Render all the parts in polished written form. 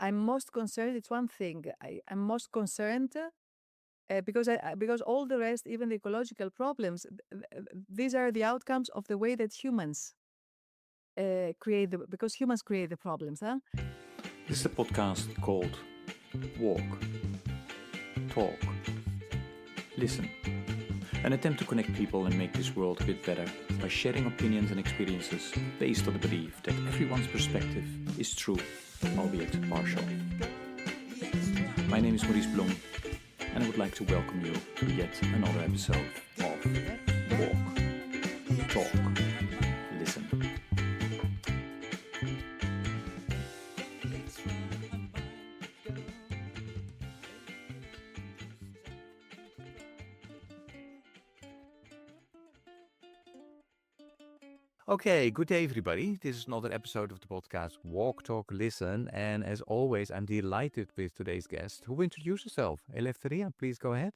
I'm most concerned. It's one thing. I'm most concerned because all the rest, even the ecological problems, these are the outcomes of the way that humans because humans create the problems, huh? This is a podcast called Walk, Talk, Listen. An attempt to connect people and make this world a bit better by sharing opinions and experiences based on the belief that everyone's perspective is true, albeit partial. My name is Maurice Blom, and I would like to welcome you to yet another episode of Walk, Talk, Listen. Okay, good day, everybody. This is another episode of the podcast Walk, Talk, Listen. And as always, I'm delighted with today's guest who will introduce herself. Eleftheria, please go ahead.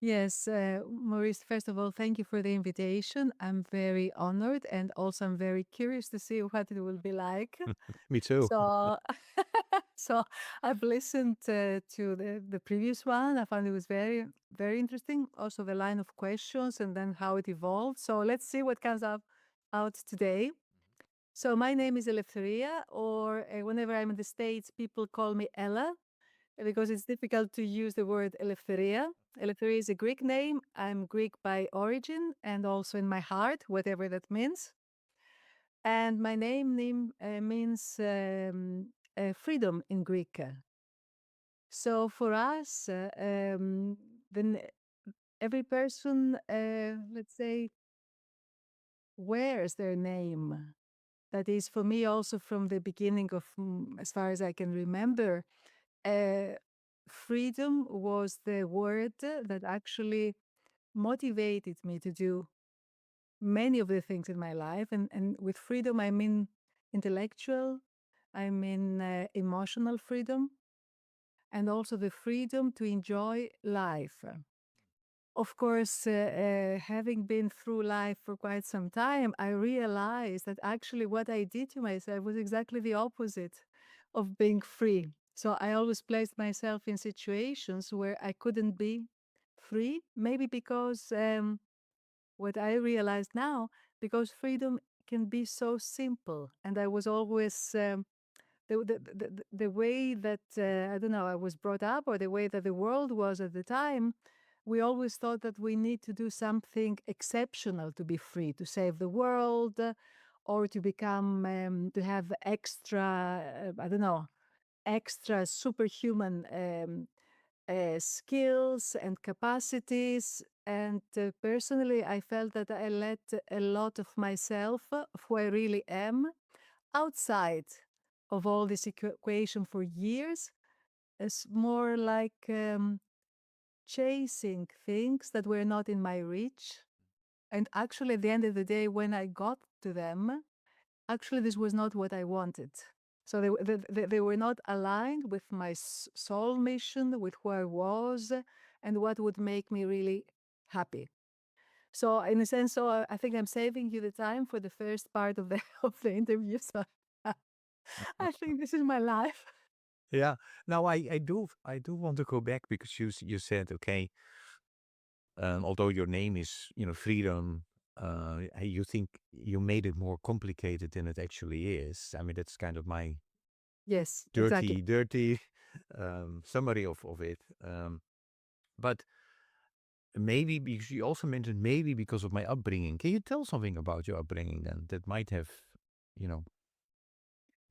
Yes, Maurice, first of all, thank you for the invitation. I'm very honored, and also I'm very curious to see what it will be like. Me too. So, so I've listened to the previous one. I found it was very, very interesting. Also, the line of questions and then how it evolved. So let's see what comes up out today. So my name is Eleftheria, or whenever I'm in the States, people call me Ella because it's difficult to use the word Eleftheria. Eleftheria is a Greek name. I'm Greek by origin and also in my heart, whatever that means. And my name means freedom in Greek. So for us, then every person, let's say, wears their name. That is, for me, also from the beginning of, as far as I can remember, freedom was the word that actually motivated me to do many of the things in my life. And with freedom, I mean intellectual, I mean emotional freedom, and also the freedom to enjoy life. Of course, having been through life for quite some time, I realized that actually what I did to myself was exactly the opposite of being free. So I always placed myself in situations where I couldn't be free, maybe because what I realized now, because freedom can be so simple. And I was always the way that I don't know, I was brought up, or the way that the world was at the time. We always thought that we need to do something exceptional to be free, to save the world, or to become to have extra I don't know, extra superhuman skills and capacities. And personally, I felt that I let a lot of myself, of who I really am, outside of all this equation for years, as more like chasing things that were not in my reach. And actually, at the end of the day, when I got to them, actually, this was not what I wanted. So they were not aligned with my soul mission, with who I was, and what would make me really happy. So in a sense, I think I'm saving you the time for the first part of the of the interview. So I think this is my life. Yeah. Now I do want to go back because you said, okay, although your name is, freedom, you think you made it more complicated than it actually is. I mean, that's kind of my Yes, exactly. dirty summary of it. But maybe because you also mentioned maybe because of my upbringing. Can you tell something about your upbringing then that might have, you know,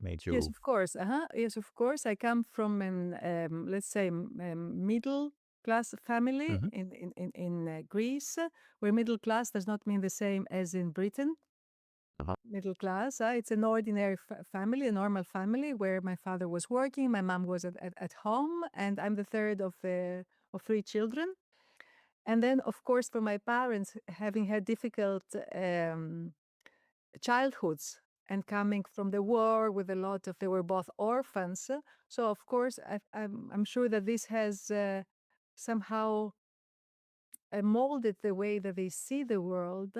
made Yes, you? of course. Yes, of course. I come from an let's say middle class family Mhm. in Greece, where middle class does not mean the same as in Britain. Uh-huh. Middle class, it's an ordinary family, a normal family, where my father was working, my mom was at home, and I'm the third of three children. And then, of course, for my parents, having had difficult childhoods and coming from the war with a lot of, they were both orphans. So, of course, I'm sure that this has somehow molded the way that they see the world.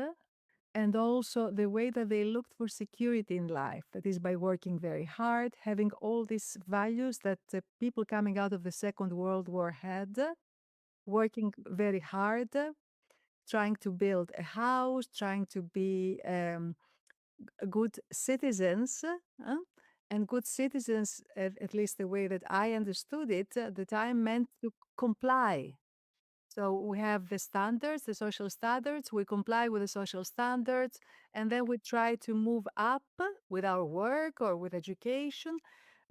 and also the way that they looked for security in life. That is by working very hard, having all these values that people coming out of the Second World War had, working very hard, trying to build a house, trying to be good citizens. And good citizens, at least the way that I understood it, at the time meant to comply. So we have the standards, the social standards, we comply with the social standards, and then we try to move up with our work or with education,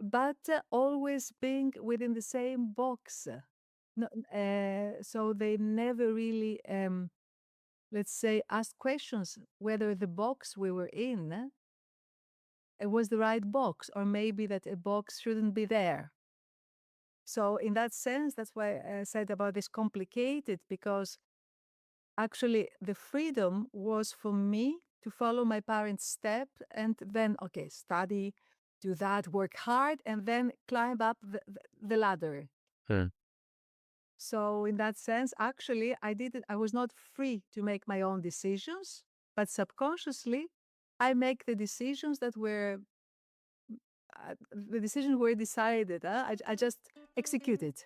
but always being within the same box. No, so they never really, let's say, asked questions whether the box we were in was the right box, or maybe that a box shouldn't be there. So in that sense, that's why I said about this complicated, because actually the freedom was for me to follow my parents' step and then, okay, study, do that, work hard, and then climb up the ladder. Huh. So in that sense, actually, I was not free to make my own decisions, but subconsciously, I make the decisions that were, the decisions were decided. I just executed.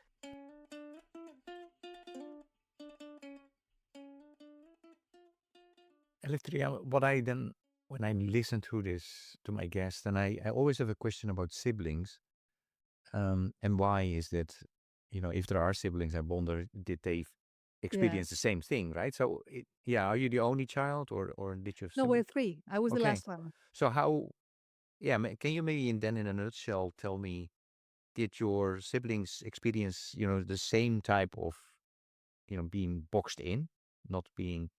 Eleftheria, what I then, when I listen to this, to my guest, and I always have a question about siblings. And why is that, if there are siblings, I wonder, did they experience the Yes. same thing, right? So, yeah, are you the only child or did you have No, we're siblings? three. I was the Okay. last one. So how, yeah, can you maybe then in a nutshell tell me, did your siblings experience, the same type of, being boxed in, not being,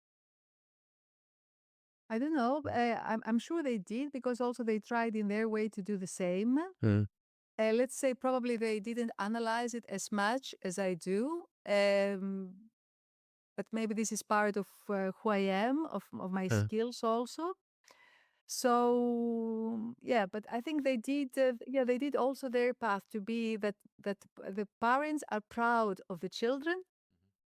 I don't know. I'm sure they did, because also they tried in their way to do the same. uh, Let's say probably they didn't analyze it as much as I do. But maybe this is part of who I am, of my uh, skills also. So yeah, but I think they did. Yeah, they did also their path to be the parents are proud of the children,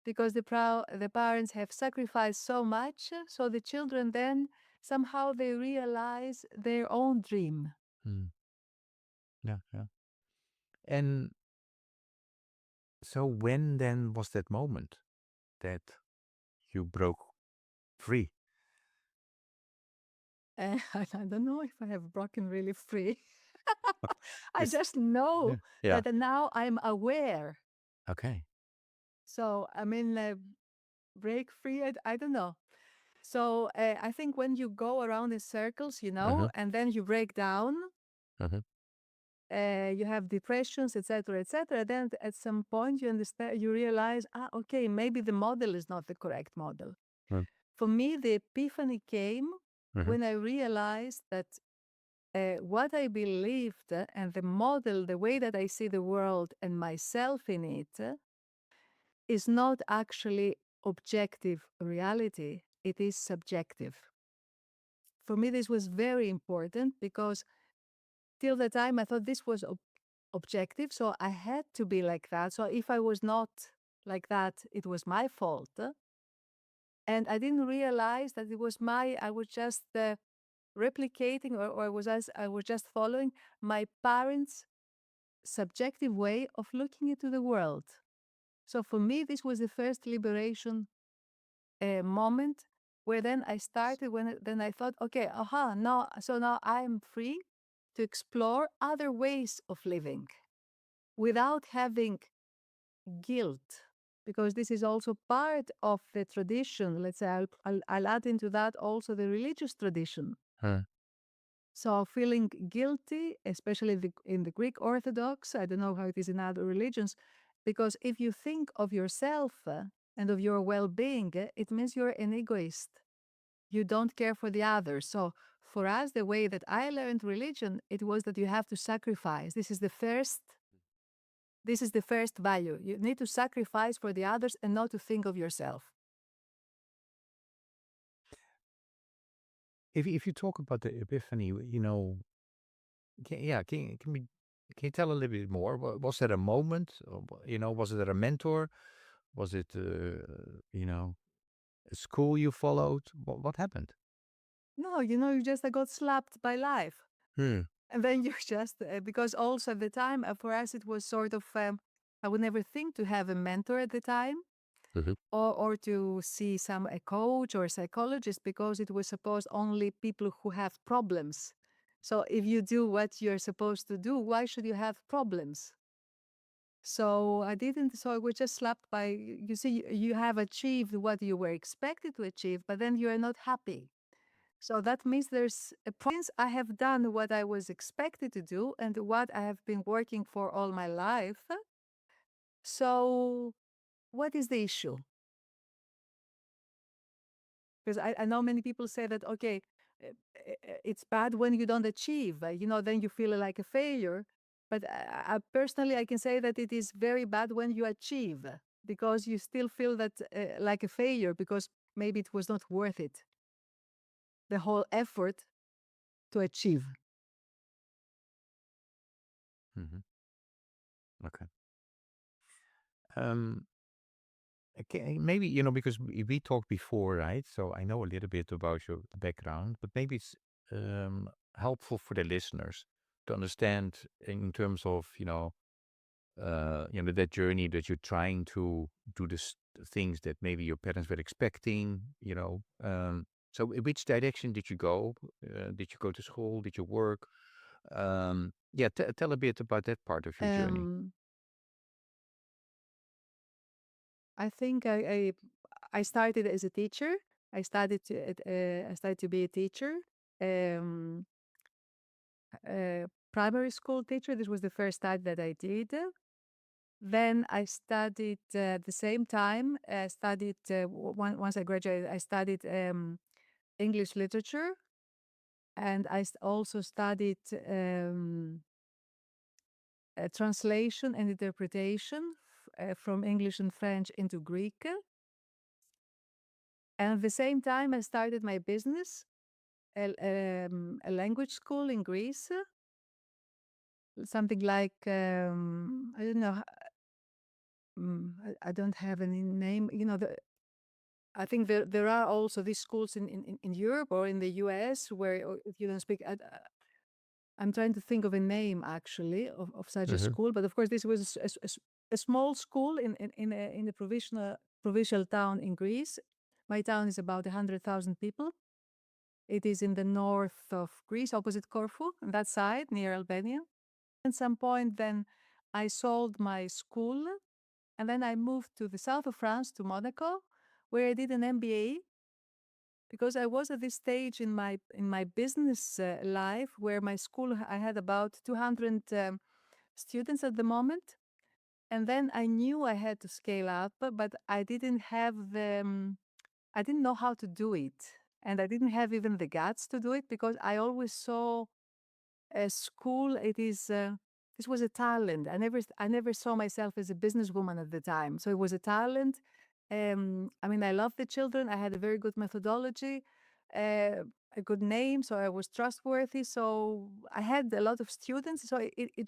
because the parents have sacrificed so much. So the children then somehow they realize their own dream. mm, yeah, yeah. And so when then was that moment that you broke free? I don't know if I have broken really free. I Yes. just know Yeah. Yeah. that now I'm aware. Okay. So I mean, break free. I don't know. So I think when you go around in circles, Uh-huh. and then you break down, Uh-huh. you have depressions, etc., etc. Then at some point you understand, you realize, okay, maybe the model is not the correct model. Uh, For me, the epiphany came uh-huh. when I realized that what I believed and the model, the way that I see the world and myself in it, is not actually objective reality. It is subjective. For me, this was very important, because till the time I thought this was objective, so I had to be like that. So if I was not like that, it was my fault. And I didn't realize that it was I was just replicating, or I was just following my parents' subjective way of looking into the world. So for me, this was the first liberation moment, where then I started, then I thought, okay, now, so now I'm free to explore other ways of living without having guilt, because this is also part of the tradition. Let's say I'll add into that also the religious tradition. Uh, So feeling guilty, especially in the Greek Orthodox, I don't know how it is in other religions, because if you think of yourself and of your well-being, it means you're an egoist. You don't care for the others. So for us, the way that I learned religion, it was that you have to sacrifice. This is the first value. You need to sacrifice for the others and not to think of yourself. if you talk about the epiphany, can you tell a little bit more? Was that a moment? Or, was it a mentor? Was it, a school you followed? What happened? No, you just got slapped by life. Hmm. And then you just, because also at the time, for us, it was sort of, I would never think to have a mentor at the time, Mhm. or to see a coach or a psychologist, because it was supposed only people who have problems. So if you do what you're supposed to do, why should you have problems? So I didn't. So I was just slapped by, you see, you have achieved what you were expected to achieve, but then you are not happy. So that means there's a since I have done what I was expected to do and what I have been working for all my life. So what is the issue? Because I know many people say that, okay, it's bad when you don't achieve, then you feel like a failure. But personally, I can say that it is very bad when you achieve, because you still feel that like a failure, because maybe it was not worth it, the whole effort to achieve. Mhm. Okay. Um, okay, maybe, because we talked before, right? So I know a little bit about your background, but maybe it's helpful for the listeners to understand in terms of, that journey that you're trying to do this things that maybe your parents were expecting, so in which direction did you go? Did you go to school? Did you work? Yeah, tell a bit about that part of your journey. Um, I think I started as a teacher. I started to be a teacher, um, primary school teacher. This was the first time that I did. Then I studied at the same time. I studied once I graduated. I studied English literature, and also studied translation and interpretation from English and French into Greek. And at the same time, I started my business, a language school in Greece, something like, I don't know, I don't have any name. I think there are also these schools in Europe or in the US where if you don't speak, I'm trying to think of a name actually of such a Hmm. school. But of course, this was a small school in a provincial town in Greece. My town is about 100,000 people. It is in the north of Greece, opposite Corfu, on that side, near Albania. At some point, then I sold my school, and then I moved to the south of France, to Monaco, where I did an MBA, because I was at this stage in my business life where my school, I had about 200 students at the moment, and then I knew I had to scale up, but I didn't have I didn't know how to do it. And I didn't have even the guts to do it, because I always saw a school, this was a talent. I never saw myself as a businesswoman at the time. So it was a talent. I mean, I love the children. I had a very good methodology, uh, a good name. So I was trustworthy. So I had a lot of students. So it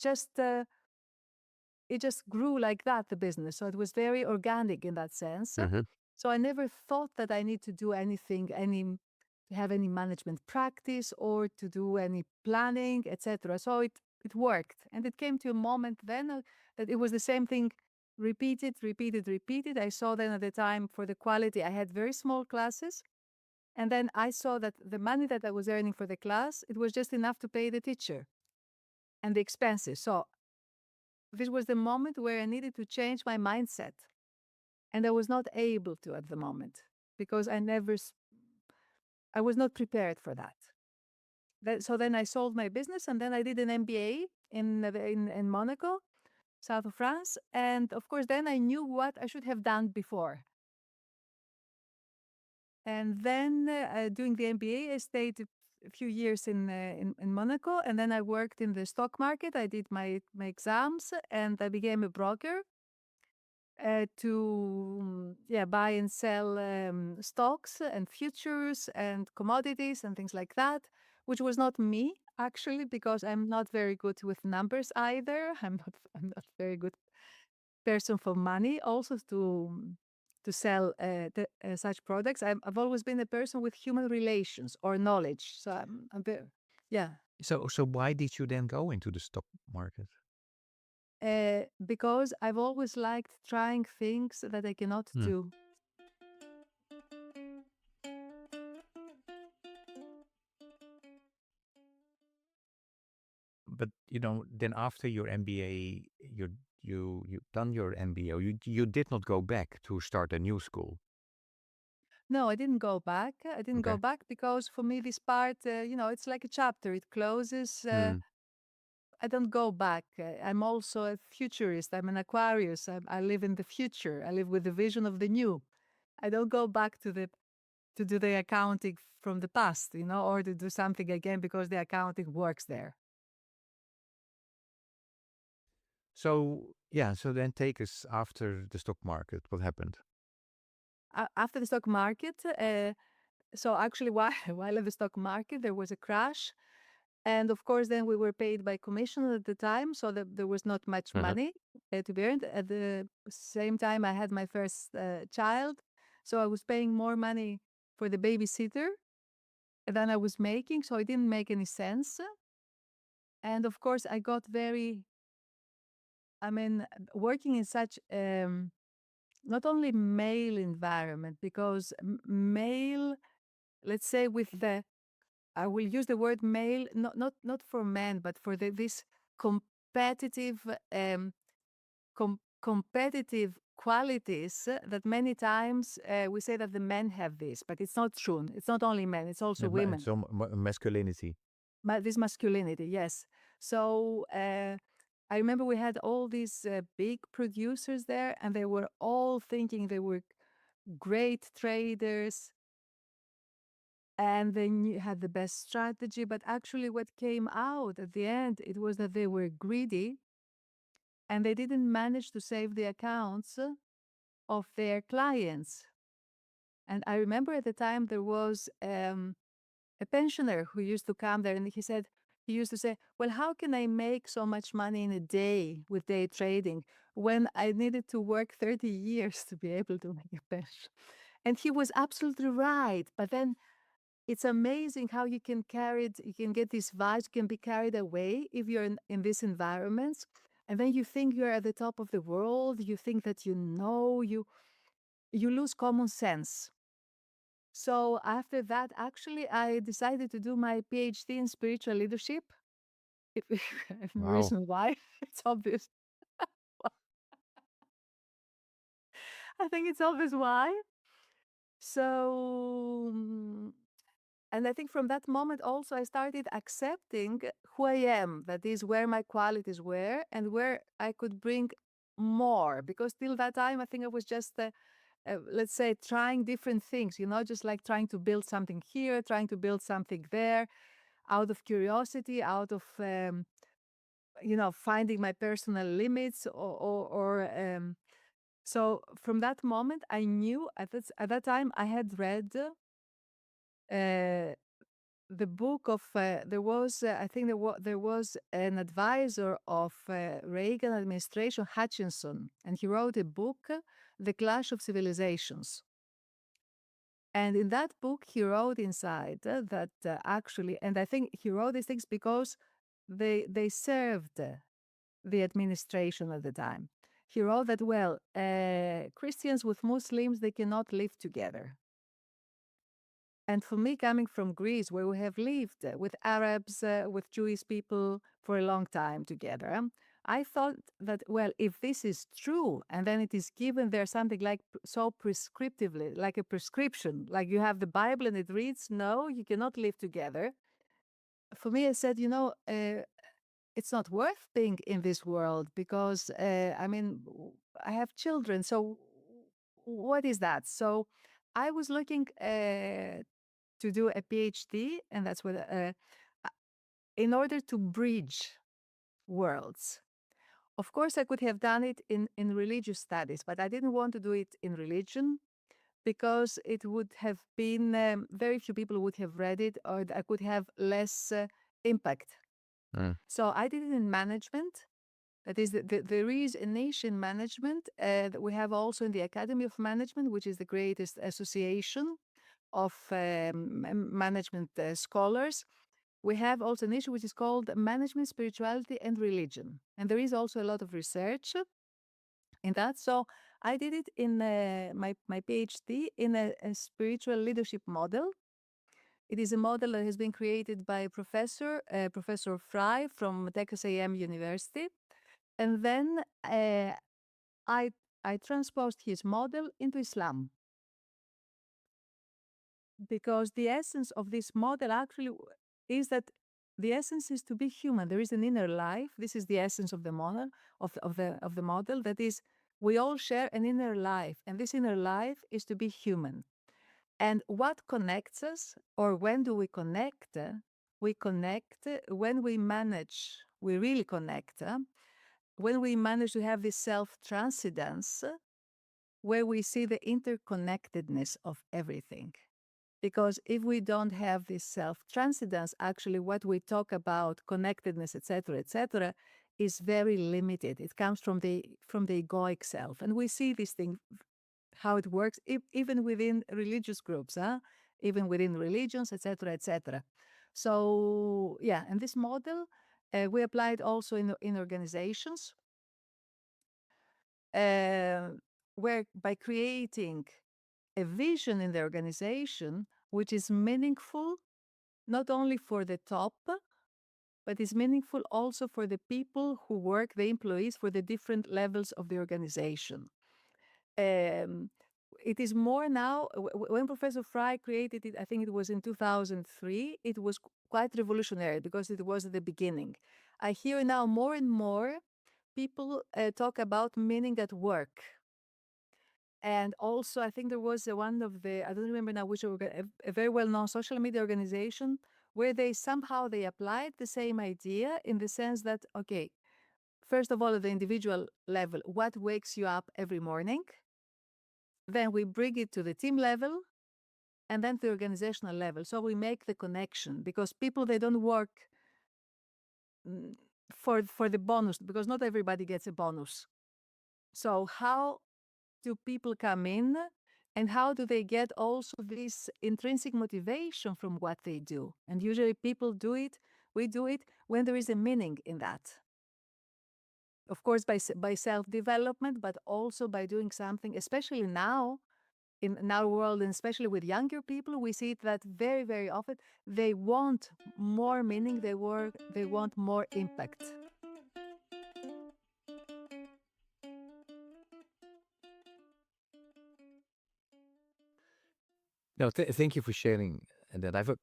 just grew like that, the business. So it was very organic in that sense. Hmm. So I never thought that I need to do anything, to have any management practice or to do any planning, etc. So it worked. And it came to a moment then that it was the same thing, repeated, repeated, repeated. I saw then at the time, for the quality, I had very small classes. And then I saw that the money that I was earning for the class, it was just enough to pay the teacher and the expenses. So this was the moment where I needed to change my mindset. And I was not able to at the moment, because I was not prepared for that. So then I sold my business, and then I did an MBA in Monaco, south of France. And of course, then I knew what I should have done before. And then doing the MBA, I stayed a few years in Monaco, and then I worked in the stock market. I did my exams, and I became a broker to buy and sell stocks and futures and commodities and things like that, which was not me actually, because I'm not very good with numbers either. I'm not very good person for money, also to to sell such products. I've always been a person with human relations or knowledge. So I'm very, yeah. So why did you then go into the stock market? Because I've always liked trying things that I cannot Hmm. do. But then after your MBA, you done your MBA. You did not go back to start a new school. No, I didn't go back. I didn't go Okay. back because for me, this part, it's like a chapter. It closes. Hmm. I don't go back. I'm also a futurist. I'm an Aquarius. I live in the future. I live with the vision of the new. I don't go back to do the accounting from the past, or to do something again because the accounting works there. So yeah. So then take us after the stock market. What happened? After the stock market, so actually, while in the stock market, there was a crash. And of course, then we were paid by commission at the time, so that there was not much Uh-huh. money to be earned. At the same time, I had my first child, so I was paying more money for the babysitter than I was making, so it didn't make any sense. And of course, I got working in such not only male environment, because male, let's say, with the I will use the word male, not for men, but for this competitive competitive qualities that many times we say that the men have this, but it's not true. It's not only men; it's also women. So masculinity. But this masculinity, yes. So I remember we had all these big producers there, and they were all thinking they were great traders, and they had the best strategy. But actually, what came out at the end, it was that they were greedy and they didn't manage to save the accounts of their clients. And I remember at the time there was a pensioner who used to come there, and he used to say, "Well, how can I make so much money in a day with day trading when I needed to work 30 years to be able to make a pension?" And he was absolutely right. But then it's amazing how you can you can get these vibes, you can be carried away if you're in these environments. And then you think you're at the top of the world, you think that you lose common sense. So after that, actually, I decided to do my PhD in spiritual leadership. And the Wow. reason why, it's obvious. I think it's obvious why. So, and I think from that moment also, I started accepting who I am, that is where my qualities were and where I could bring more. Because till that time, I think I was just, let's say, trying different things, just like trying to build something here, trying to build something there, out of curiosity, out of, finding my personal limits so from that moment, I knew at that time I had read uh, the book of there was I think there was an advisor of Reagan administration, Hutchinson, and he wrote a book, The Clash of Civilizations. And in that book, he wrote inside that actually, and I think he wrote these things because they served the administration at the time. He wrote that, well, Christians with Muslims, they cannot live together. And for me, coming from Greece, where we have lived with Arabs, with Jewish people for a long time together, I thought that, well, if this is true, and then it is given there something like so prescriptively, like a prescription, like you have the Bible and it reads, no, you cannot live together. For me, I said, it's not worth being in this world because, I have children. So what is that? So I was looking to do a PhD, and that's what, in order to bridge worlds. Of course, I could have done it in religious studies, but I didn't want to do it in religion because it would have been very few people would have read it, or I could have less impact. Mm. So I did it in management, That is, there is a nation management that we have also in the Academy of Management, which is the greatest association of management scholars. We have also an issue which is called management, spirituality, and religion. And there is also a lot of research in that. So I did it in my PhD in a spiritual leadership model. It is a model that has been created by Professor Fry from Texas A&M University. And then I transposed his model into Islam, because the essence of this model actually is that the essence is to be human. There is an inner life. This is the essence of the model, of the model. That is, we all share an inner life, and this inner life is to be human. And what connects us, or when do we connect? We connect when we manage. We really connect when we manage to have this self-transcendence, where we see the interconnectedness of everything. Because if we don't have this self-transcendence, actually what we talk about, connectedness, etc., is very limited. It comes from the egoic self. And we see this thing, how it works, even within religious groups, even within religions, etc. So, yeah, and this model, we applied also in organizations, where by creating a vision in the organization which is meaningful not only for the top, but is meaningful also for the people who work, the employees, for the different levels of the organization. It is more now, when Professor Fry created it, I think it was in 2003, it was quite revolutionary because it was at the beginning. I hear now more and more people talk about meaning at work. And also, I think there was one of the, I don't remember now which, a very well-known social media organization where they applied the same idea, in the sense that, okay, first of all, at the individual level, what wakes you up every morning? Then we bring it to the team level, and then to the organizational level. So we make the connection, because people, they don't work for the bonus, because not everybody gets a bonus. So how do people come in, and how do they get also this intrinsic motivation from what they do? And usually people do it, we do it when there is a meaning in that. Of course, by self-development, but also by doing something, especially now in our world, and especially with younger people, we see that very, very often they want more meaning, they want more impact. No, thank you for sharing that. I have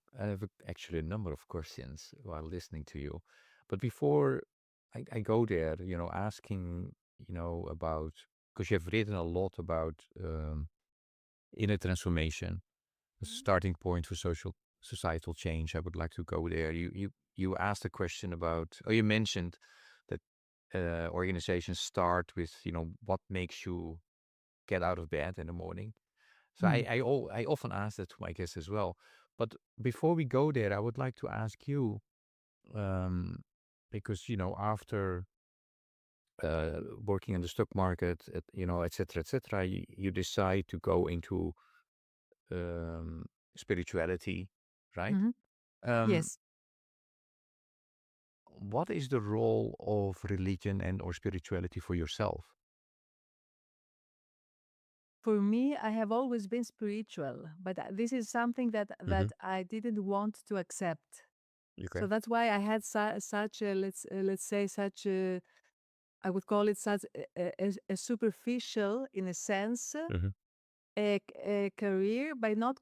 actually a number of questions while listening to you, but before I go there, asking, about, because you have written a lot about inner transformation, the starting point for societal change. I would like to go there. You asked a question about, or you mentioned that organizations start with, what makes you get out of bed in the morning. So Mm. I often ask that to my guests as well. But before we go there, I would like to ask you, um, because after working in the stock market, et cetera, you decide to go into um, spirituality, right? Hmm. Um, Yes. what is the role of religion and or spirituality for yourself? For me, I have always been spiritual, but this is something Hmm. that I didn't want to accept. Okay. So that's why I had such a, let's say, such a, I would call it such a superficial, in a sense, Hmm. a career, by not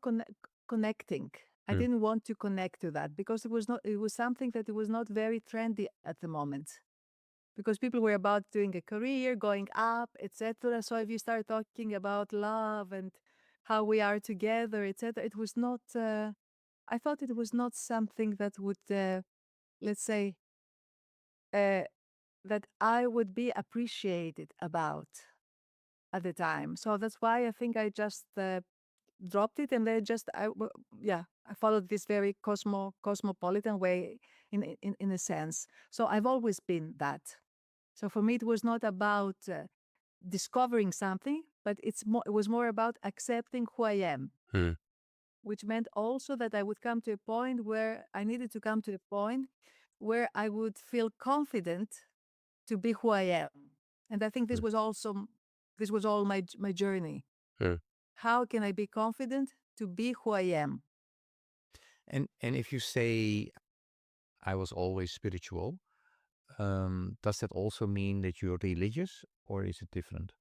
connecting. I didn't want to connect to that, because it was something that it was not very trendy at the moment, because people were about doing a career, going up, etc. So if you start talking about love and how we are together, etc., it was not. I thought it was not something that would, let's say, uh, that I would be appreciated about at the time. So that's why I think I just dropped it, and then yeah, I followed this very cosmopolitan way, in a sense. So I've always been that. So for me, it was not about discovering something, but it was more about accepting who I am, which meant also that I would come to a point where I needed to come to a point where I would feel confident to be who I am. And I think this was all my journey. How can I be confident to be who I am? And if you say I was always spiritual, does that also mean that you're religious, or is it different?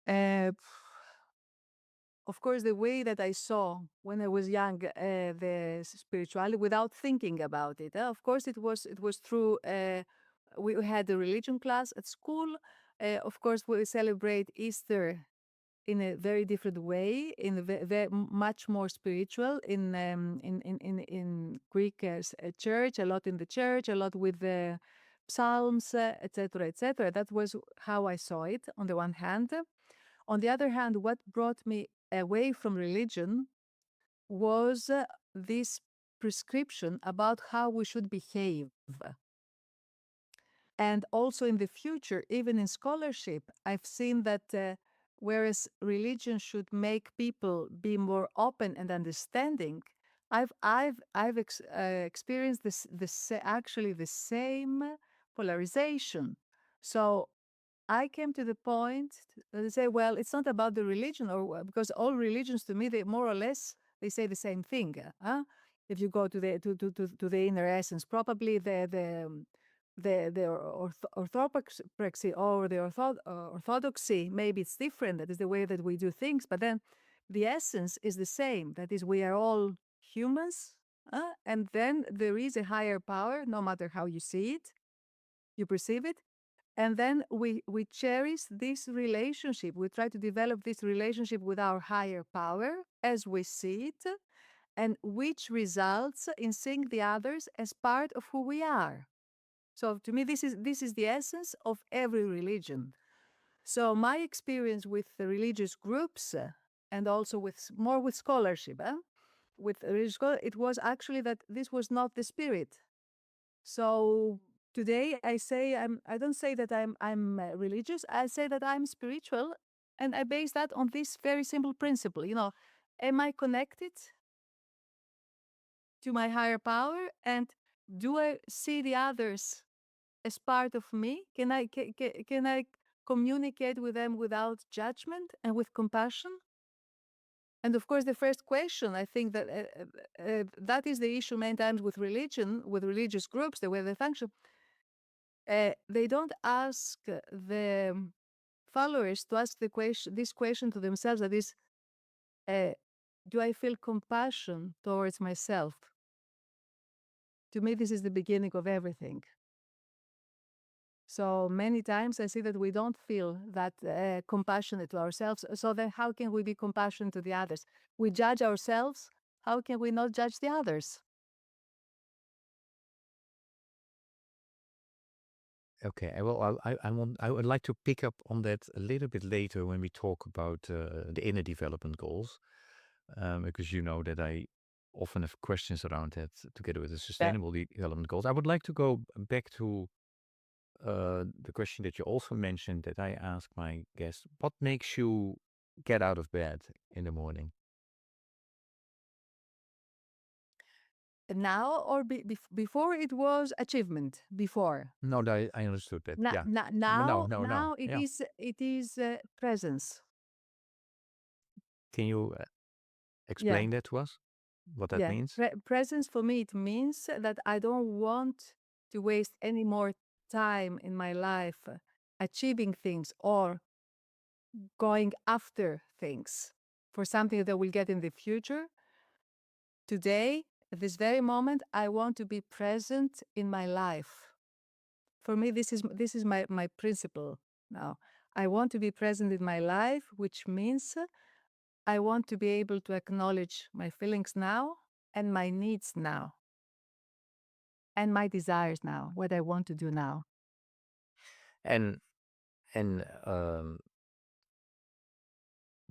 Uh, of course, the way that I saw when I was young the spirituality without thinking about it. Of course, it was through. We had a religion class at school. Of course, we celebrate Easter in a very different way, in a much more spiritual in Greek church, a lot in the church, a lot with the psalms, etc., etc. That was how I saw it. On the one hand, on the other hand, what brought me away from religion was this prescription about how we should behave. And also in the future, even in scholarship, I've seen that whereas religion should make people be more open and understanding, I've experienced actually the same polarization. So I came to the point to say, well, it's not about the religion, or because all religions to me, they more or less they say the same thing. If you go to the inner essence, probably the orthopraxy or the orthodoxy, maybe it's different. That is the way that we do things, but then the essence is the same. That is, we are all humans, and then there is a higher power, no matter how you see it, you perceive it, and then we cherish this relationship. We try to develop this relationship with our higher power as we see it, and which results in seeing the others as part of who we are. So to me, this is the essence of every religion. So my experience with the religious groups and also more with scholarship, with religious it was actually that this was not the spirit. So today I say I don't say that I'm religious. I say that I'm spiritual, and I base that on this very simple principle. Am I connected to my higher power, and do I see the others as part of me? Can I communicate with them without judgment and with compassion? And of course, the first question, I think that that is the issue many times with religion, with religious groups, the way they function. They don't ask the followers to ask this question to themselves. That is, uh, do I feel compassion towards myself? To me, this is the beginning of everything. So many times I see that we don't feel that compassionate to ourselves. So then how can we be compassionate to the others? We judge ourselves. How can we not judge the others? Okay, I would like to pick up on that a little bit later when we talk about the inner development goals, because you know that I often have questions around that together with the Yeah. sustainable development goals. I would like to go back to the question that you also mentioned that I ask my guests: what makes you get out of bed in the morning? Now or before it was achievement before. No, I understood that. Now, Yeah. No, now, no, no. now it Yeah. is presence. Can you Yeah, explain that to us? What that yeah. means? Presence for me, it means that I don't want to waste any more time in my life achieving things or going after things for something that we'll get in the future. Today, at this very moment, I want to be present in my life. For me, this is my principle now. I want to be present in my life, which means I want to be able to acknowledge my feelings now and my needs now and my desires now, what I want to do now. And and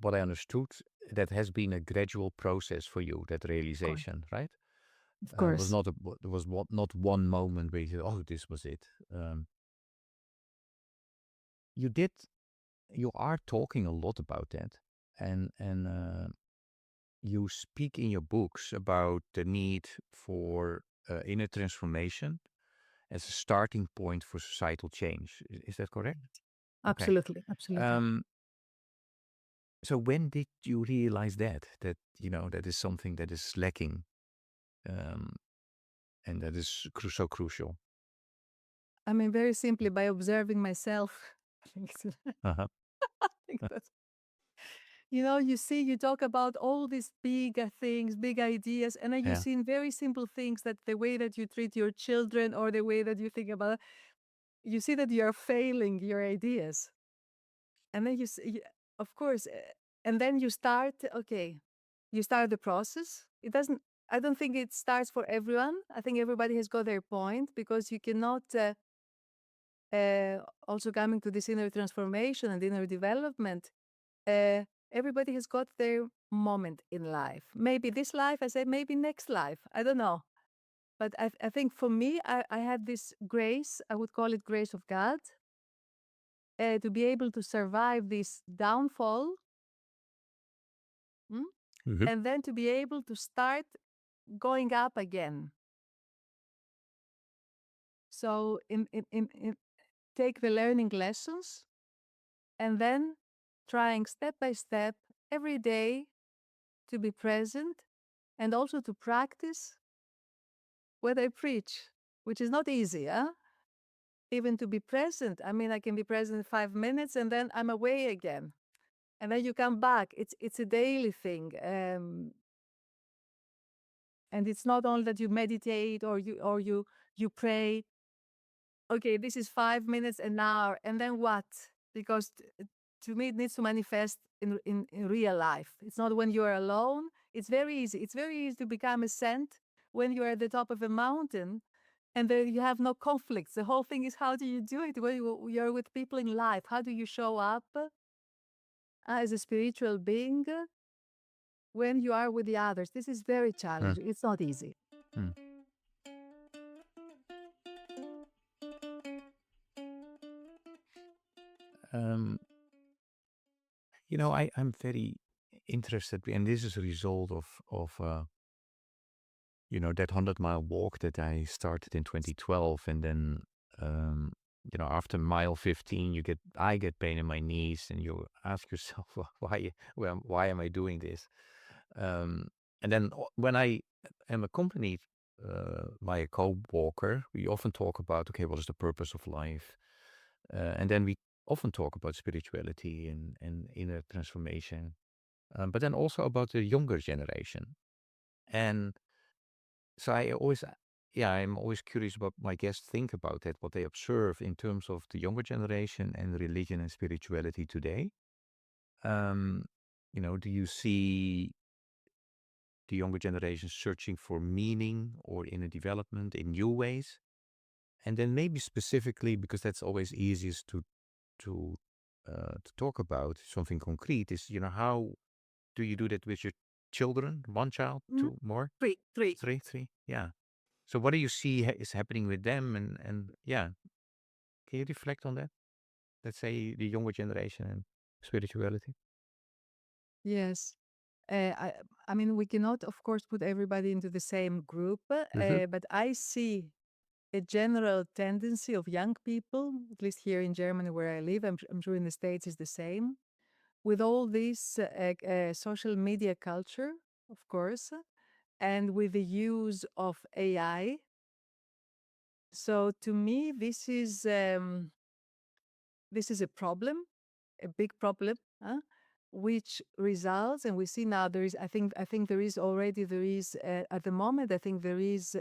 what I understood, that has been a gradual process for you, that Correct. realization, right? Of Was course. not there was not one moment where you said, "Oh, this was it." You did. You are talking a lot about that, and you speak in your books about the need for inner transformation as a starting point for societal change. Is that correct? Okay. Absolutely. Absolutely. Um, so when did you realize that that is something that is lacking, um, and that is so crucial? I mean, very simply by observing myself. I think, Uh-huh. I think that's, you know, you see, you talk about all these big things, big ideas, and then you Yeah. see in very simple things that the way that you treat your children or the way that you think about, you see that you're failing your ideas. And then of course, and then you start, okay, you start the process. It doesn't, I don't think it starts for everyone. I think everybody has got their point because you cannot, also coming to this inner transformation and inner development, uh, everybody has got their moment in life. Maybe this life, I say, maybe next life. I don't know. But I think for me, I had this grace, I would call it grace of God, to be able to survive this downfall, mm, Mhm. and then to be able to start going up again. So in take the learning lessons and then trying step by step every day to be present and also to practice what I preach, which is not easy, huh? Even to be present. I mean, I can be present 5 minutes and then I'm away again. And then you come back. It's a daily thing. And it's not only that you meditate or you pray. Okay, this is 5 minutes, an hour, and then what? Because to me, it needs to manifest in real life. It's not when you are alone. It's very easy. It's very easy to become a saint when you are at the top of a mountain and there you have no conflicts. The whole thing is how do you do it when you're with people in life? How do you show up as a spiritual being when you are with the others? This is very Mm. challenging. It's not easy. Mm. Um, I'm very interested, and this is a result of that 100-mile walk that I started in 2012, and then after mile 15, I get pain in my knees, and you ask yourself, why am I doing this? And then when I am accompanied by a co-walker, we often talk about, okay, what is the purpose of life? And then we often talk about spirituality and inner transformation, but then also about the younger generation. And so I'm always curious what my guests think about that, what they observe in terms of the younger generation and religion and spirituality today. Um, do you see the younger generation searching for meaning or inner development in new ways? And then maybe specifically, because that's always easiest to to talk about something concrete, is how do you do that with your children? One child, Mm, two more, three. three? Yeah. So what do you see is happening with them? And yeah, can you reflect on that? Let's say the younger generation and spirituality. Yes. I, I mean, we cannot, of course, put everybody into the same group, Hmm. but I see a general tendency of young people, at least here in Germany where I live, I'm sure in the States is the same, with all this social media culture, of course, and with the use of AI. So to me, this is a problem, a big problem, huh? Which results, and we see now there is. I think there is already there is at the moment. I think there is.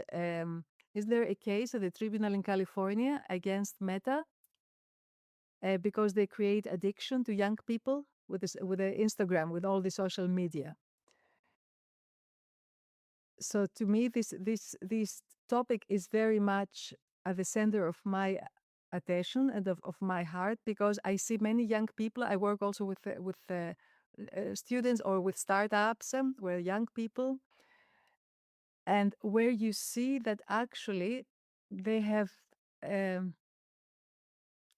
Is there a case at the tribunal in California against Meta because they create addiction to young people with this with the Instagram with all the social media? So to me, this topic is very much at the center of my attention and of my heart because I see many young people. I work also with students or with startups where young people and where you see that actually they have um,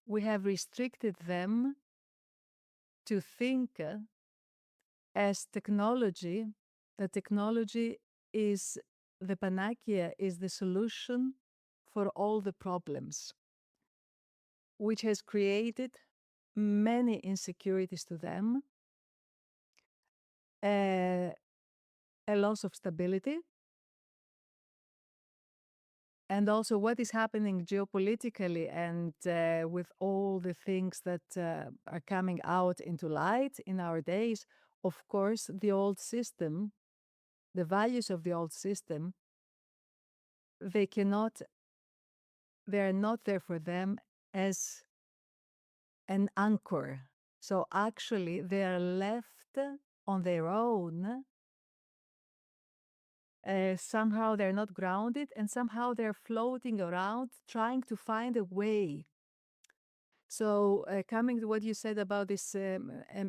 we have restricted them to think as technology, that technology is the panacea, is the solution for all the problems, which has created many insecurities to them, a loss of stability, and also what is happening geopolitically and with all the things that are coming out into light in our days. Of course, the old system, the values of the old system, they cannot, they're not there for them as an anchor. So actually, they are left on their own. Somehow they're not grounded, and somehow they're floating around trying to find a way. So coming to what you said about this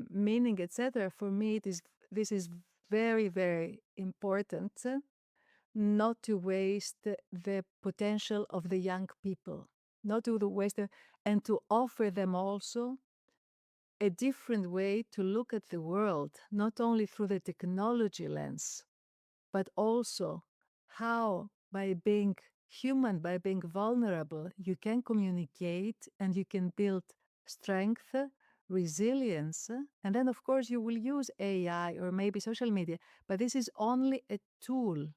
meaning, etc., for me, this is very, very important not to waste the potential of the young people, not to waste and to offer them also a different way to look at the world, not only through the technology lens, but also how, by being human, by being vulnerable, you can communicate and you can build strength, resilience, and then, of course, you will use AI or maybe social media, but this is only a tool.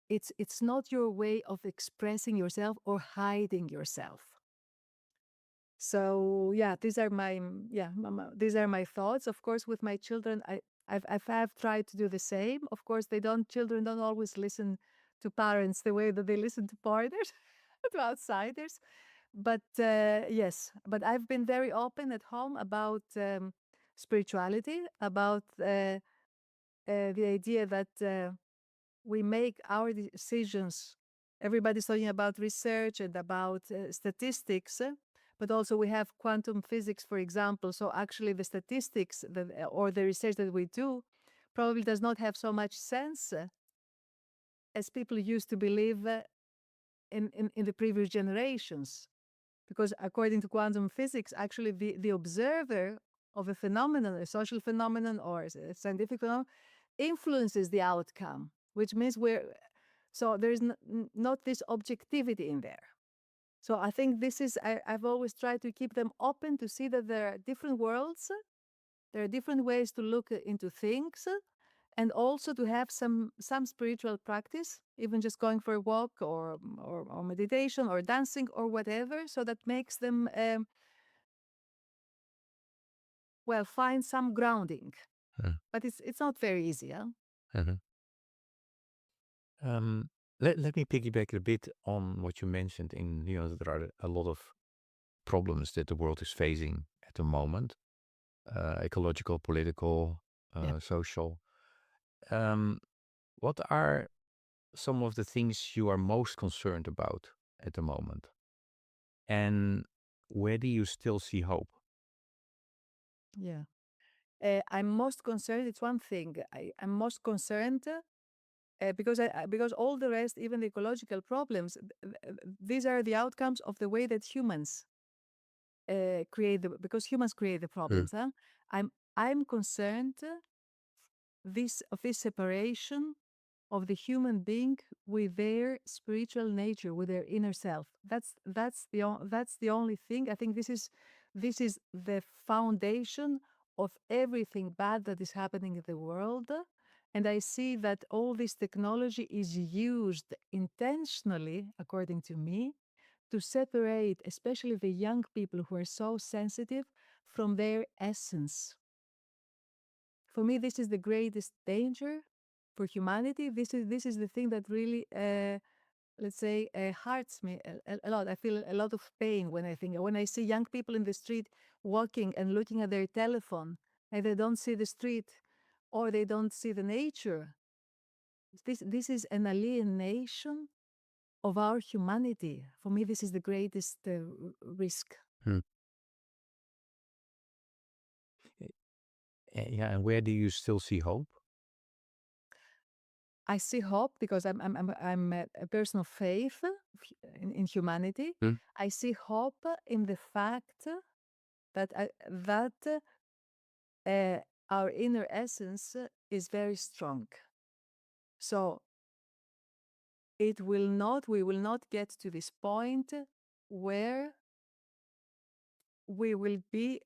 It's not your way of expressing yourself or hiding yourself. So yeah, these are these are my thoughts. Of course, with my children, I've tried to do the same. Of course, children don't always listen to parents the way that they listen to partners, to outsiders. But yes, but I've been very open at home about spirituality, about the idea that we make our decisions. Everybody's talking about research and about statistics, but also we have quantum physics, for example. So actually, the statistics or the research that we do probably does not have so much sense as people used to believe in the previous generations. Because according to quantum physics, actually, the observer of a phenomenon, a social phenomenon or a scientific phenomenon, influences the outcome, which means so there is not this objectivity in there. So I think this is, I've always tried to keep them open to see that there are different worlds, there are different ways to look into things, and also to have some spiritual practice, even just going for a walk or meditation or dancing or whatever, so that makes them find some grounding. But it's not very easy. Huh? Mhm. Let me piggyback a bit on what you mentioned. There are a lot of problems that the world is facing at the moment, ecological, political, Yeah. social. What are some of the things you are most concerned about at the moment? And where do you still see hope? Yeah. I'm most concerned. It's one thing. I'm most concerned because all the rest, even the ecological problems, these are the outcomes of the way that humans because humans create the Mm. problems. Huh? I'm concerned of this separation of the human being with their spiritual nature, with their inner self. That's the only thing. I think this is the foundation of everything bad that is happening in the world. And I see that all this technology is used intentionally, according to me, to separate, especially the young people who are so sensitive, from their essence. For me, this is the greatest danger for humanity. This is the thing that really, let's say, hurts me a lot. I feel a lot of pain when I see young people in the street walking and looking at their telephone, and they don't see the street or they don't see the nature. This is an alienation of our humanity. For me, this is the greatest risk. Mm. Yeah, and where do you still see hope? I see hope because I'm a person of faith in humanity. Mm. I see hope in the fact that uh, our inner essence is very strong. So we will not get to this point where we will be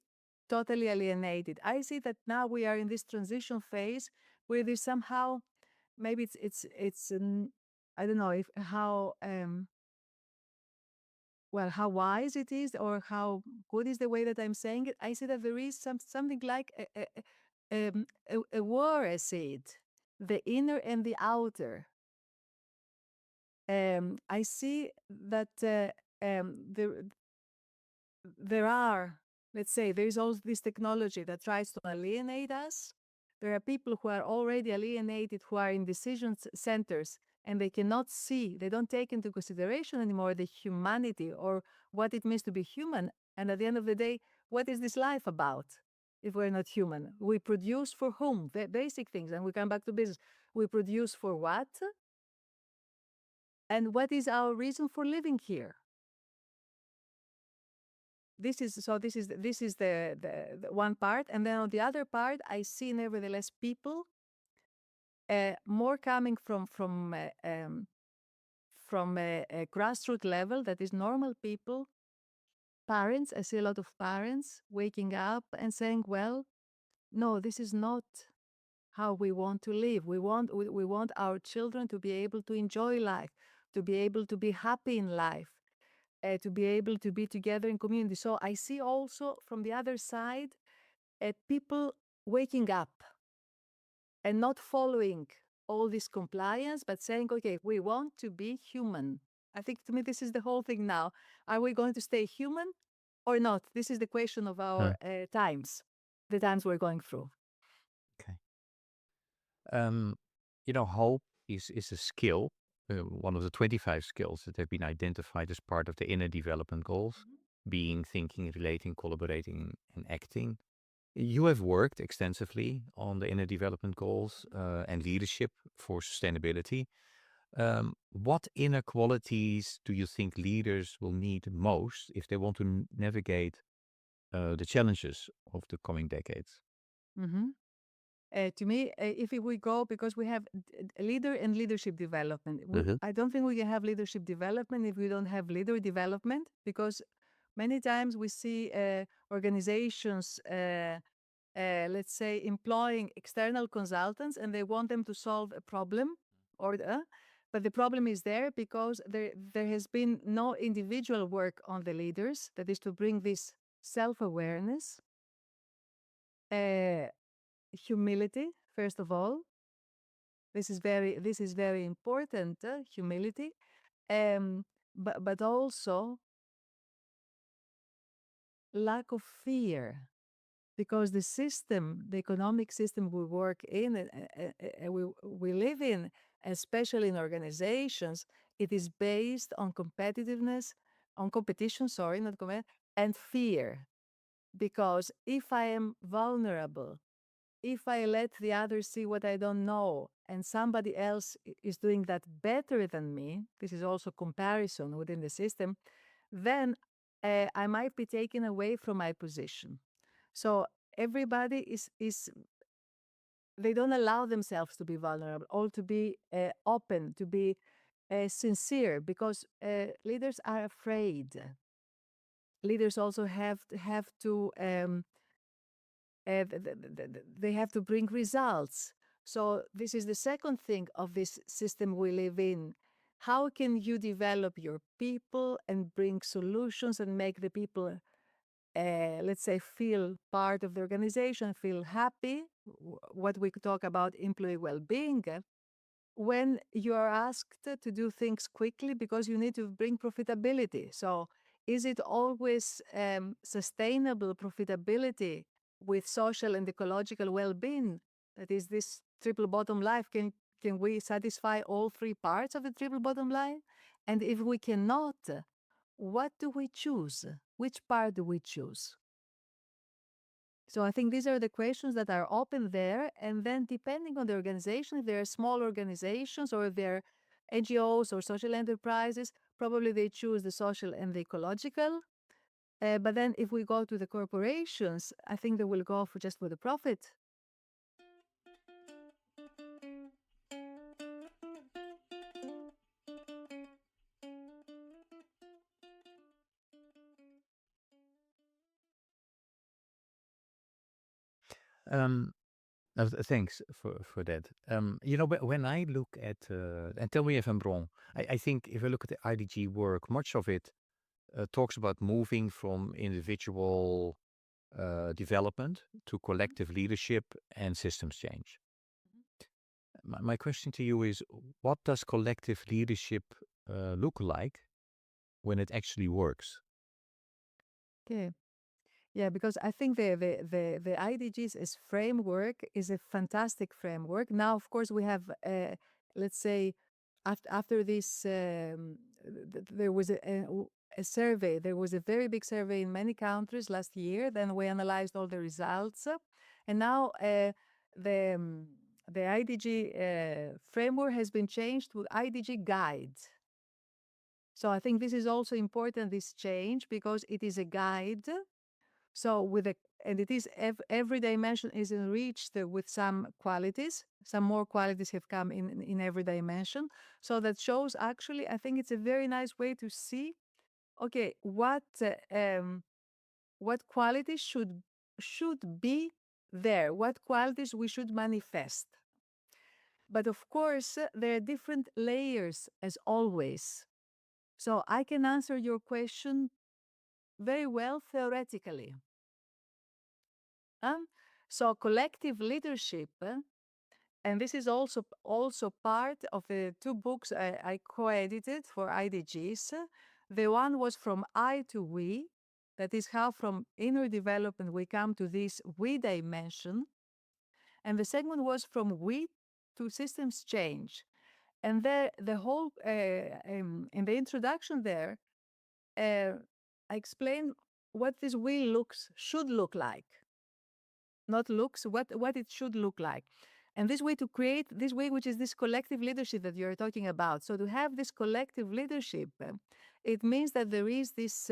totally alienated. I see that now we are in this transition phase where there's somehow, maybe I don't know if how well, how wise it is or how good is the way that I'm saying it. I see that there is something like a war, I see it, the inner and the outer. I see that there are, let's say, there is also this technology that tries to alienate us. There are people who are already alienated, who are in decision centers, and they cannot see, they don't take into consideration anymore the humanity or what it means to be human. And at the end of the day, what is this life about if we're not human? We produce for whom? The basic things. And we come back to business. We produce for what? And what is our reason for living here? This is the one part, and then on the other part I see nevertheless people more coming from a grassroots level, that is normal people, parents. I see a lot of parents waking up and saying, well, no, this is not how we want to live. We want our children to be able to enjoy life, to be able to be happy in life, to be able to be together in community. So I see also from the other side people waking up and not following all this compliance, but saying, okay, we want to be human. I think to me, this is the whole thing now. Are we going to stay human or not? This is the question of our times, the times we're going through. Okay. Hope is a skill, one of the 25 skills that have been identified as part of the inner development goals: being, thinking, relating, collaborating, and acting. You have worked extensively on the inner development goals and leadership for sustainability. What inner qualities do you think leaders will need most if they want to navigate the challenges of the coming decades? Mm-hmm. To me, if we go, because we have leader and leadership development, Mhm. I don't think we can have leadership development if we don't have leader development, because many times we see organizations, let's say, employing external consultants, and they want them to solve a problem, but the problem is there because there has been no individual work on the leaders, that is to bring this self-awareness, uh, humility, first of all. This is very important, humility, um, but also lack of fear, because the system, the economic system we work in, we live in, especially in organizations, it is based on competitiveness, on competition, sorry, not and fear. Because if I am vulnerable, if I let the others see what I don't know, and somebody else is doing that better than me, this is also comparison within the system, then I might be taken away from my position. So everybody is they don't allow themselves to be vulnerable or to be open, to be sincere, because leaders are afraid. Leaders also have to they have to bring results. So this is the second thing of this system we live in. How can you develop your people and bring solutions and make the people, let's say, feel part of the organization, feel happy? What we could talk about employee well-being. When you are asked to do things quickly because you need to bring profitability. So is it always sustainable profitability with social and ecological well-being? That is this triple bottom line. Can we satisfy all three parts of the triple bottom line? And if we cannot, what do we choose? Which part do we choose? So I think these are the questions that are open there. And then depending on the organization, if they're small organizations or if they're NGOs or social enterprises, probably they choose the social and the ecological. But then if we go to the corporations, I think they will go for just for the profit. Um, Thanks for that. When I look at, and tell me if I'm wrong, I think if I look at the IDG work, much of it talks about moving from individual development to collective leadership and systems change. My question to you is, what does collective leadership look like when it actually works? Okay. Yeah, because I think the IDGs as framework is a fantastic framework. Now, of course, we have, let's say, after this, there was a survey. There was a very big survey in many countries last year. Then we analyzed all the results, and now the the IDG framework has been changed to IDG guide. So I think this is also important, this change, because it is a guide. So and it is every dimension is enriched with some qualities. Some more qualities have come in every dimension. So that shows actually, I think it's a very nice way to see, okay, what qualities should be there, what qualities we should manifest. But of course, there are different layers as always. So I can answer your question very well theoretically. Um, so collective leadership, and this is also part of the two books I co-edited for IDGs. The one was from I to we, that is how from inner development we come to this we dimension, and the second was from we to systems change. And there, the whole in the introduction there, I explain what this we should look like, not looks, what it should look like. And this way to create this way, which is this collective leadership that you're talking about. So to have this collective leadership, it means that there is this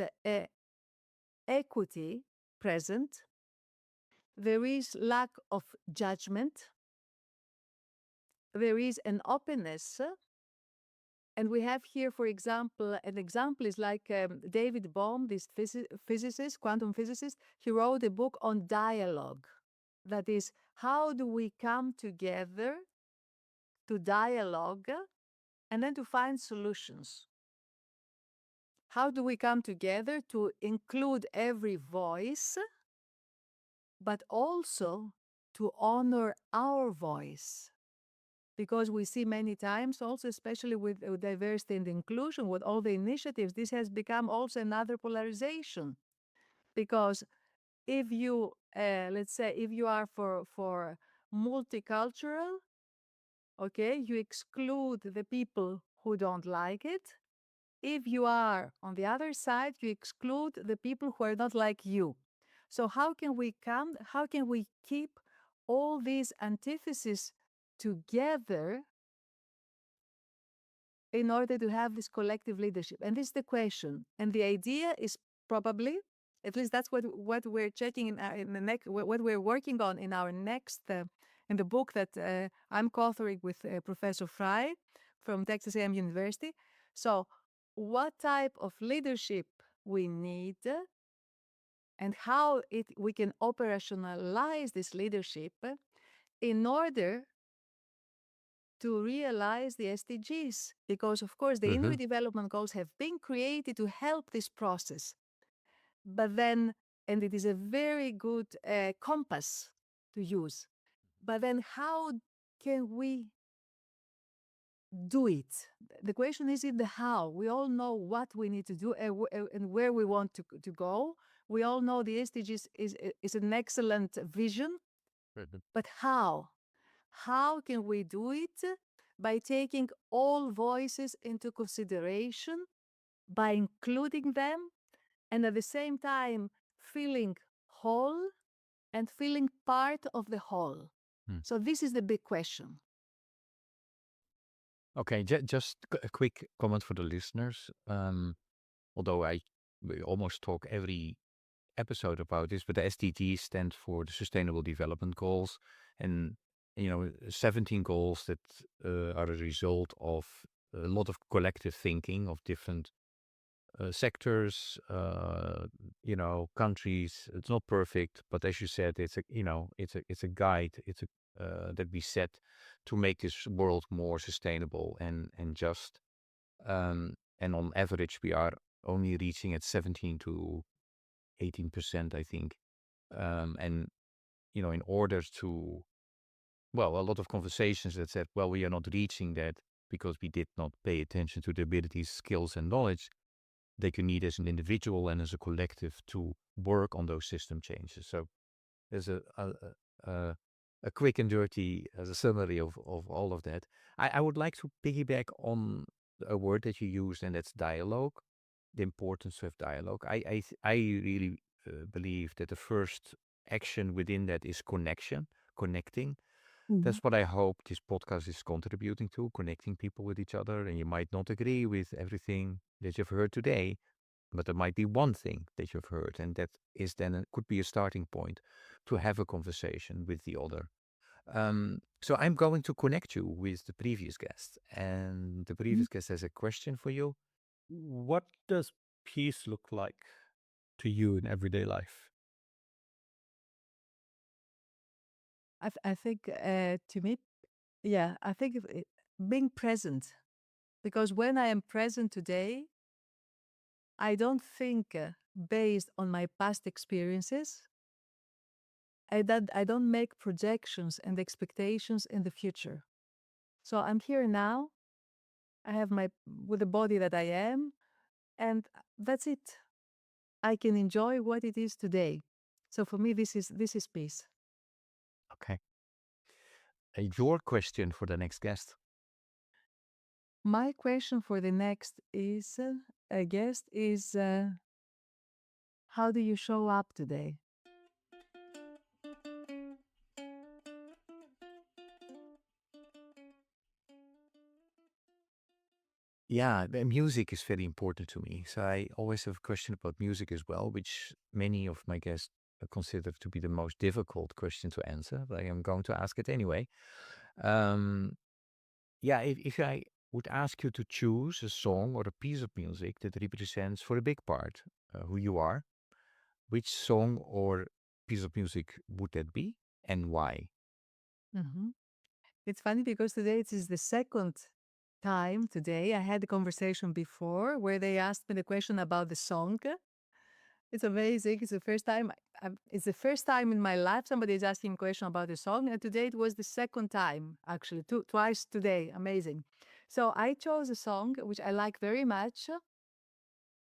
equity present. There is lack of judgment. There is an openness. And we have here, for example, an example is like David Bohm, this physicist, quantum physicist. He wrote a book on dialogue. That is, how do we come together to dialogue and then to find solutions? How do we come together to include every voice, but also to honor our voice? Because we see many times also, especially with diversity and inclusion, with all the initiatives, this has become also another polarization. Because if you, let's say, if you are for multicultural, okay, you exclude the people who don't like it. If you are on the other side, you exclude the people who are not like you. So how can we keep all these antitheses together in order to have this collective leadership? And this is the question. And the idea is probably, at least that's what we're checking in the next, what we're working on in our next, in the book that I'm co-authoring with Professor Fry from Texas A&M University. So what type of leadership we need and how we can operationalize this leadership in order to realize the SDGs, because of course the inner development goals have been created to help this process. But then, and it is a very good compass to use. But then how can we do it? The question is in the how. We all know what we need to do and where we want to go. We all know the SDGs is an excellent vision, but how? How can we do it? By taking all voices into consideration, by including them, and at the same time feeling whole, and feeling part of the whole. Hmm. So this is the big question. Okay, just a quick comment for the listeners. Although we almost talk every episode about this, but the SDGs stand for the Sustainable Development Goals, and 17 goals that are a result of a lot of collective thinking of different sectors, countries. It's not perfect, but as you said, it's a guide. It's a that we set to make this world more sustainable and just. And on average, we are only reaching at 17 to 18%, I think. And in order to, well, a lot of conversations that said, well, we are not reaching that because we did not pay attention to the abilities, skills, and knowledge that you need as an individual and as a collective to work on those system changes. So there's a, a quick and dirty as a summary of all of that. I would like to piggyback on a word that you used, and that's dialogue, the importance of dialogue. I really believe that the first action within that is connecting. Mhm. That's what I hope this podcast is contributing to, connecting people with each other. And you might not agree with everything that you've heard today, but there might be one thing that you've heard, and that is then could be a starting point to have a conversation with the other. So I'm going to connect you with the previous guest, and the Mhm. previous guest has a question for you. What does peace look like to you in everyday life? I think to me, yeah, I think being present, because when I am present today, I don't think based on my past experiences. I don't make projections and expectations in the future. So I'm here now. I have my with the body that I am, and that's it. I can enjoy what it is today. So for me, this is peace. Okay. Your question for the next guest. My question for the next is, guest is, how do you show up today? Yeah, the music is very important to me. So I always have a question about music as well, which many of my guests consider to be the most difficult question to answer, but I am going to ask it anyway. Um, yeah, if I would ask you to choose a song or a piece of music that represents for a big part who you are, which song or piece of music would that be and why? Mhm. It's funny because today it is the second time today. I had a conversation before where they asked me the question about the song. It's amazing. It's the first time. It's the first time in my life somebody is asking a question about the song, and today it was the second time. Actually, twice today. Amazing. So I chose a song which I like very much,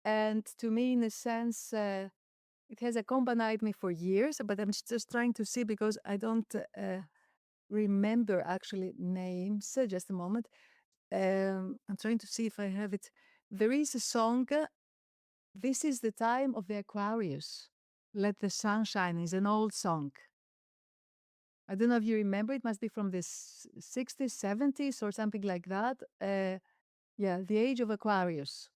and to me, in a sense, it has accompanied me for years. But I'm just trying to see because I don't remember actually names. Just a moment. I'm trying to see if I have it. There is a song. This is the time of the Aquarius. Let the sun shine is an old song. I don't know if you remember. It must be from the 60s, 70s, or something like that. Yeah, the age of Aquarius.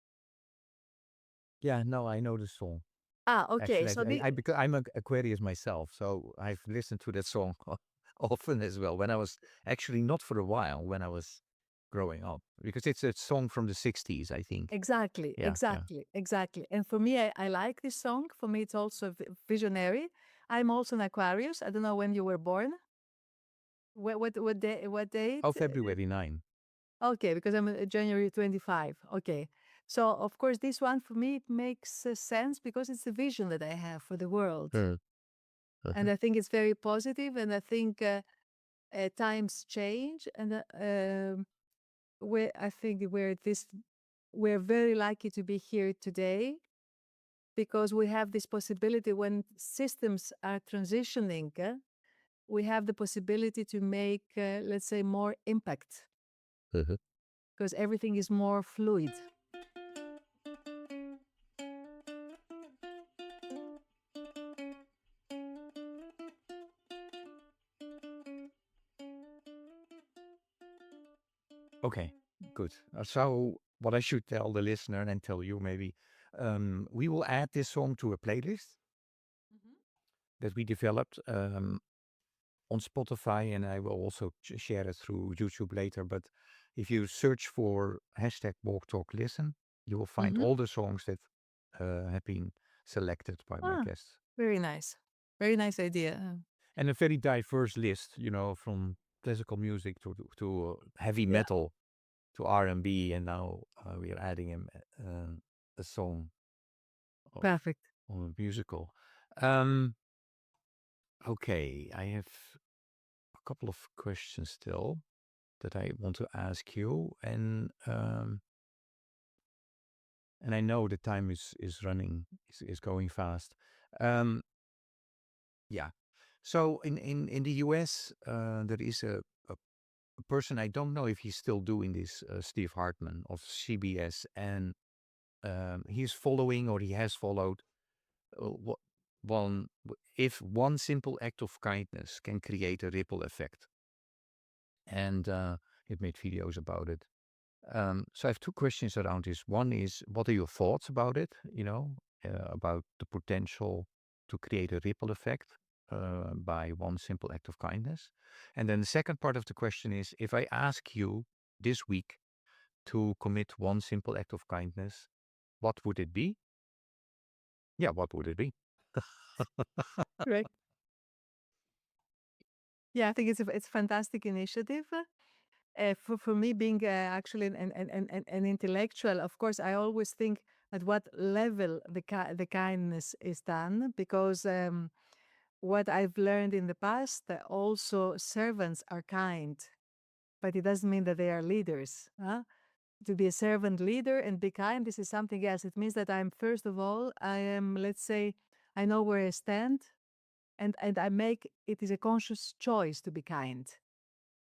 Yeah, no, I know the song. Ah, okay. Actually, So the because I'm an Aquarius myself, so I've listened to that song often as well. When I was actually not for a while, when I was growing up, because it's a song from the '60s, I think. exactly, Yeah, yeah. exactly, exactly. And for me, I like this song. For me, it's also visionary. I'm also an Aquarius. I don't know when you were born. What day? What date? Oh, February 9. Okay, because I'm January 25. Okay. So, of course, this one for me, it makes sense because it's the vision that I have for the world. Uh, And uh-huh. I think it's very positive, and I think times change. And where I think we're very lucky to be here today because we have this possibility when systems are transitioning, we have the possibility to make, let's say, more impact Uh-huh. because everything is more fluid. Okay, good. So, what I should tell the listener and tell you maybe, we will add this song to a playlist Mhm. that we developed on Spotify, and I will also share it through YouTube later. But if you search for hashtag Walk Talk Listen, you will find Mhm. all the songs that have been selected by my Ah, guests. very nice. Very nice idea. And a very diverse list, from classical music to heavy Yeah, metal to R&B, and now we are adding a song of perfect. on a musical. Um, okay, I have a couple of questions still that I want to ask you, and I know the time is running is going fast. Um, yeah. So in the US, there is a person, I don't know if he's still doing this, Steve Hartman of CBS, and he's following, or he has followed, what if one simple act of kindness can create a ripple effect, and he made videos about it. So I have two questions around this. One is, what are your thoughts about it? About the potential to create a ripple effect by one simple act of kindness. And then the second part of the question is, if I ask you this week to commit one simple act of kindness, what would it be? Yeah, what would it be? Correct. Yeah, I think it's a fantastic initiative. For me, being actually an intellectual, of course, I always think at what level the kindness is done, because what I've learned in the past, also servants are kind, but it doesn't mean that they are leaders. Huh? To be a servant leader and be kind, this is something else. It means that I'm, first of all, I am, let's say, I know where I stand, and I make it is a conscious choice to be kind,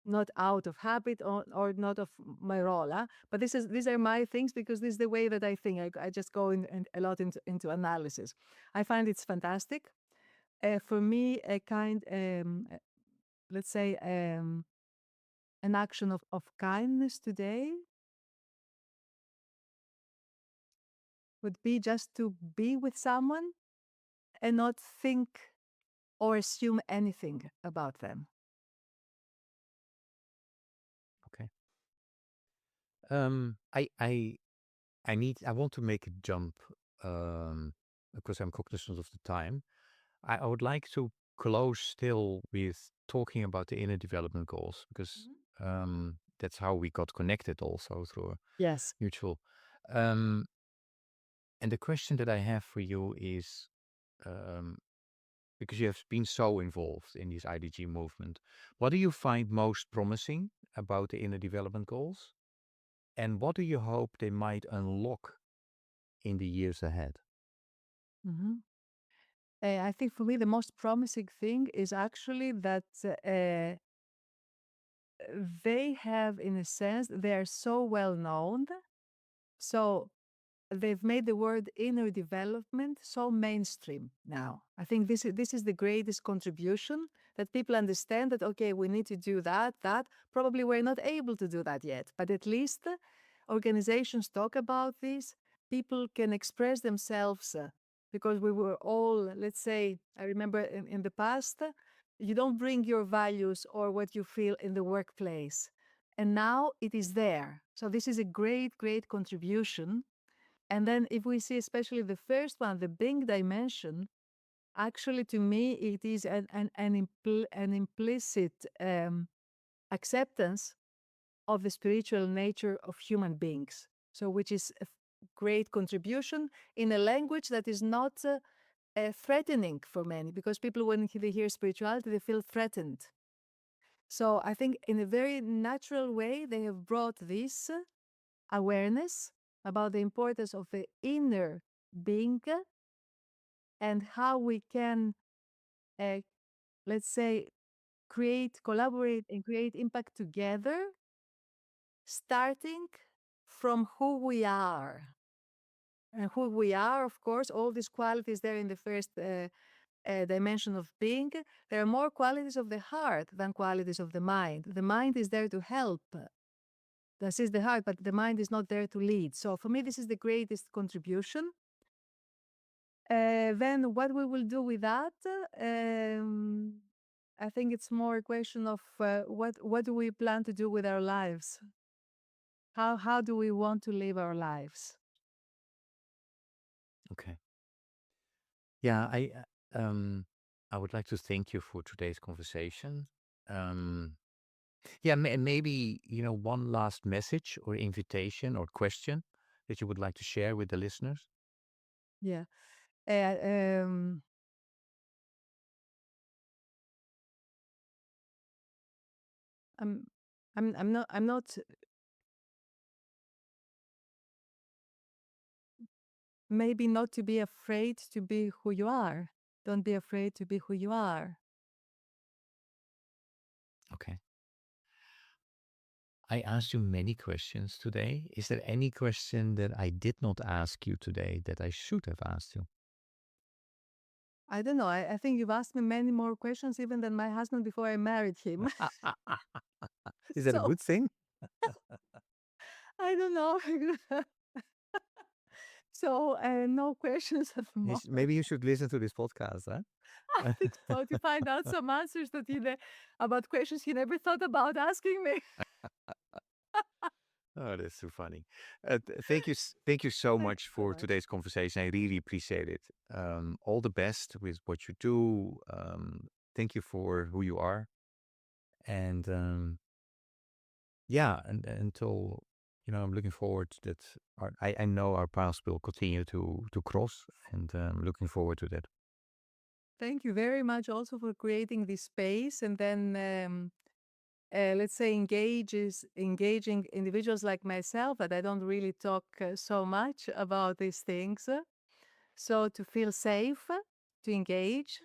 not out of habit or not of my role. Huh? But these are my things, because this is the way that I think. I just go in a lot into analysis. I find it's fantastic. For me, a kind, let's say, an action of kindness today would be just to be with someone and not think or assume anything about them. Okay. I want to make a jump, because I'm cognizant of the time. I would like to close still with talking about the inner development goals, because Mhm. that's how we got connected also through a Yes. mutual. Um, and the question that I have for you is, um, because you have been so involved in this IDG movement, what do you find most promising about the inner development goals? And what do you hope they might unlock in the years ahead? Mhm. I think for me, the most promising thing is actually that they have, in a sense, they are so well known. So they've made the word inner development so mainstream now. I think this is the greatest contribution, that people understand that, okay, we need to do that. Probably we're not able to do that yet, but at least organizations talk about this. People can express themselves, because we were all, let's say, I remember in the past, you don't bring your values or what you feel in the workplace. And now it is there. So this is a great, great contribution. And then if we see especially the first one, the being dimension, actually to me it is an implicit acceptance of the spiritual nature of human beings. So which is a great contribution in a language that is not threatening for many, because people, when they hear spirituality, they feel threatened. So I think in a very natural way, they have brought this awareness about the importance of the inner being, and how we can, uh, let's say, collaborate, and create impact together, starting from who we are. And who we are, of course, all these qualities there in the first dimension of being, there are more qualities of the heart than qualities of the mind. The mind is there to help, This is the heart, but the mind is not there to lead. So for me, this is the greatest contribution. Then what we will do with that, I think it's more a question of what do we plan to do with our lives? How do we want to live our lives? Okay. Yeah, I would like to thank you for today's conversation. Yeah, maybe, one last message or invitation or question that you would like to share with the listeners. Yeah. I'm I'm not maybe not to be afraid to be who you are. Don't be afraid to be who you are. Okay. I asked you many questions today. Is there any question that I did not ask you today that I should have asked you? I don't know. I think you've asked me many more questions even than my husband before I married him. Is that a So good thing? I don't know. So no questions at the moment. Maybe you should listen to this podcast, huh? I think so, to find out some answers that about questions he never thought about asking me. Oh, that's so funny. Thank you so Thank much you so for much. today's conversation. I really appreciate it. All the best with what you do. Thank you for who you are. And yeah, and until I'm looking forward that I know our paths will continue to cross, and I'm looking forward to that. Thank you very much also for creating this space and then let's say engaging individuals like myself that I don't really talk so much about these things. So to feel safe, to engage,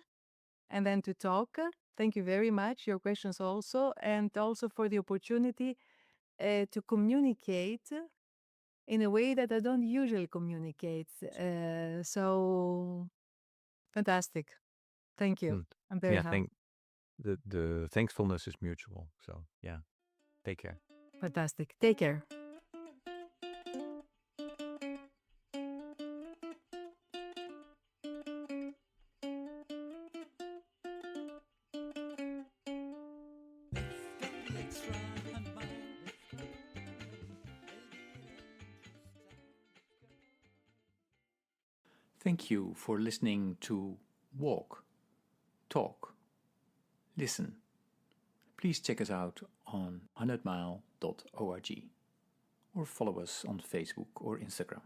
and then to talk. Thank you very much. Your questions also, and also for the opportunity to communicate in a way that I don't usually communicate. So fantastic. Thank you. Mm. I'm very Yeah, happy. the thankfulness is mutual. So yeah, take care. Fantastic. Take care. Thank you for listening to Walk, Talk, Listen. Please check us out on 100mile.org or follow us on Facebook or Instagram.